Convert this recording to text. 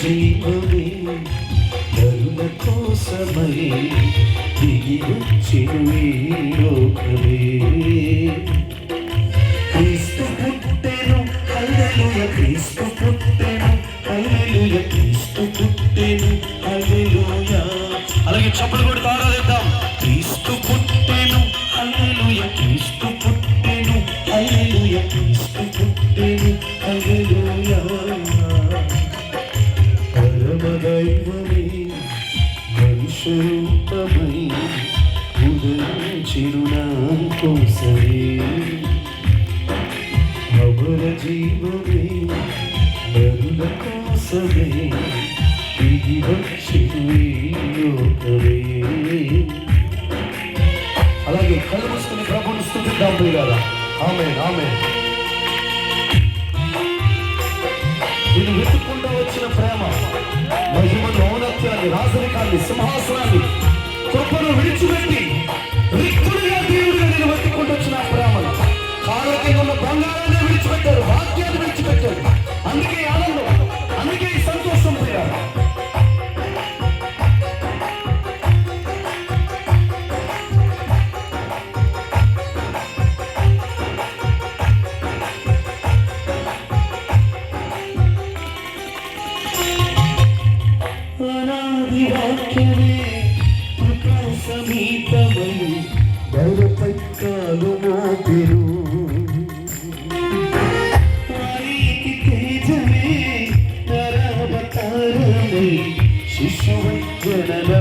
జీవమే నరుల కోసమై దిగి వచ్చిన ఈ లోకమే. క్రీస్తు పుట్టెను హల్లెలూయా, క్రీస్తు పుట్టెను హల్లెలూయా, క్రీస్తు పుట్టెను హల్లెలూయా. అలాగే చప్పట్లు కొడుతూ ఆరాధిద్దాం. క్రీస్తు పుట్టెను హల్లెలూయా, క్రీస్తు పుట్టెను హల్లెలూయా, క్రీస్తు పుట్టెను హల్లెలూయా. పరమదైవమే మనుష్యరూపమై ఉదయించెను నా కోసమే. అమర జీవమే నరుల కోసమే దిగి వచ్చిన ఈ లోకమే. అలాగే కళ్ళు మూసుకుని ప్రభువుని స్తుతిద్దాం ప్రియులారా. ఆమేన్ ఆమేన్. నేను వెతుక్కుంటూ వచ్చిన ప్రేమ, మహిమను, ఔన్నత్యాన్ని, రాజరికాన్ని, సింహాసనాన్ని, కృపను విడిచిపెట్టి రిక్తుడిగా దేవుడిగా నేను వెతుక్కుంటూ వచ్చిన ప్రేమను, కాళ్ళ కింద ఉన్న బంగారాన్ని విడిచిపెట్టారు, వాక్యాన్ని విడిచిపెట్టారు. అందుకే ఆనందం, అందుకే ఈ సంతోషం ప్రియారా. అనాది వాక్యమే ప్రకాశమీతమై దైవపై కాలు మోపెను. వారికి తేజమే నరావతారమై శిశువై జనన